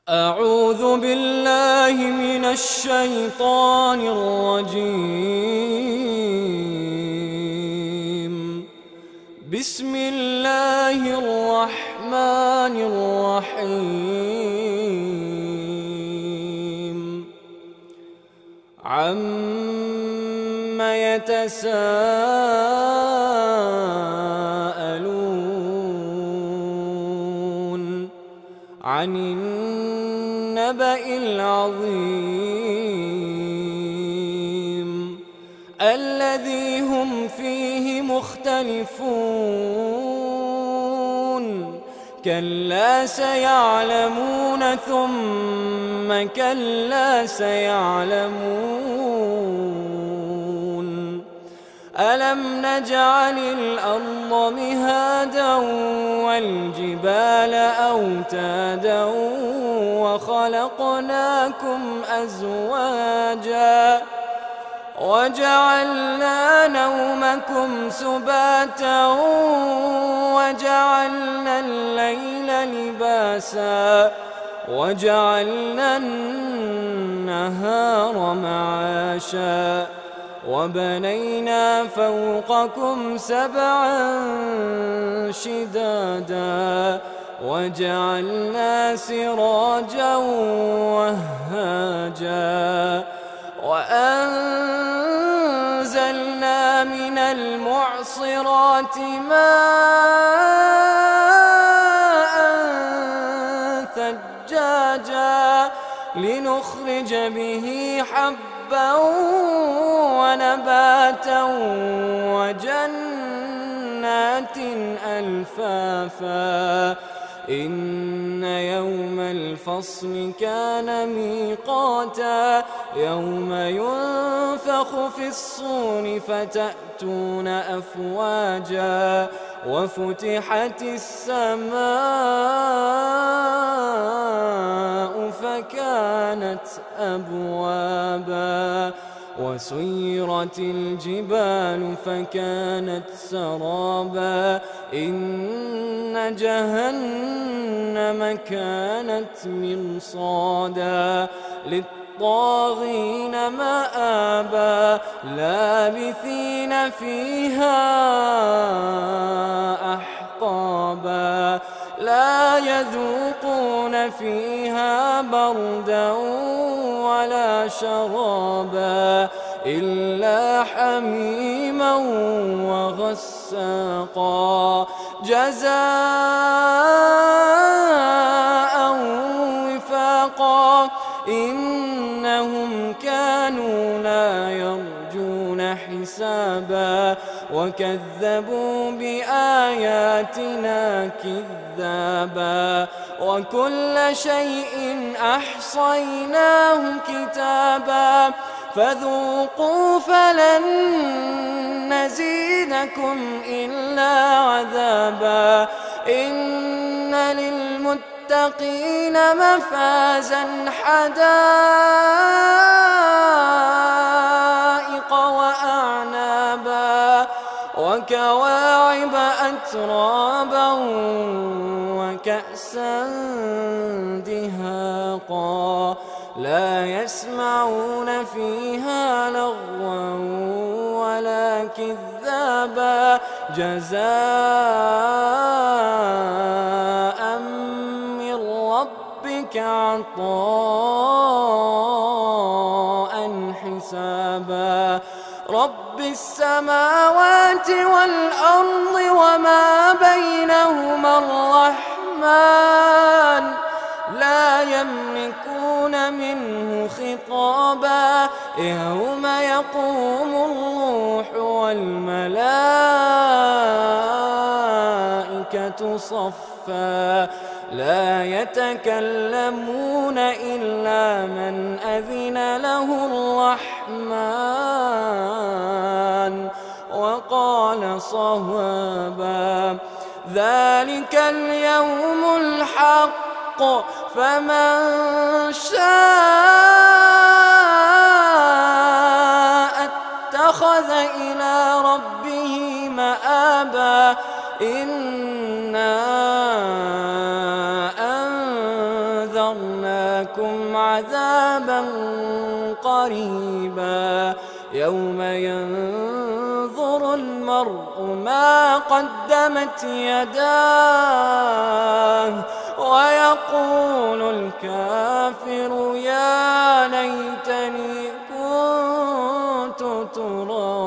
أعوذ بالله من الشيطان الرجيم. بسم الله الرحمن الرحيم. عَمَّ يتساءلون عن النبأ العظيم الذي هم فيه مختلفون. كلا سيعلمون ثم كلا سيعلمون. ألم نجعل الأرض مهادا والجبال أوتادا وخلقناكم أزواجا وجعلنا نومكم سباتا وجعلنا الليل لباسا وجعلنا النهار معاشا وبنينا فوقكم سبعا شدادا وجعلنا سراجا وهاجا وأنزلنا من المعصرات ماء ثجاجا لنخرج به حبا ونباتا وجنات ألفافا. إن يوم الفصل كان ميقاتا يوم ينفخ في الصور فتأتون أفواجا وفتحت السماء فكانت أبوابا وسيرت الجبال فكانت سرابا. إن جهنم كانت مرصادا للطاغين مآبا لابثين فيها أحقابا لا يذوقون فيها بردا ولا شرابا إلا حميما وغساقا جزاء وفاقا. إنهم كانوا لا يرجون حسابا وكذبوا بآياتنا كذابا وكل شيء أحصيناه كتابا فذوقوا فلن نزيدكم إلا عذابا. إن للمتقين مفازا حدائق وأعنابا وكواعب أترابا وكأسا دهاقا لا يسمعون فيها لغوا ولا كذابا جزاء من ربك عطاء حسابا. رب السماوات والأرض وما بينهما الرحمن لا يملكون منه خطابا. يوم يقوم الروح والملائكة صفا لا يتكلمون إلا من أذن له الرحمن وقال صوابا. ذلك اليوم الحق فمن شاء اتخذ إلى ربه مآبا. إنا وأنذرناكم عذابا قريبا يوم ينظر المرء ما قدمت يداه ويقول الكافر يا ليتني كنت ترابا.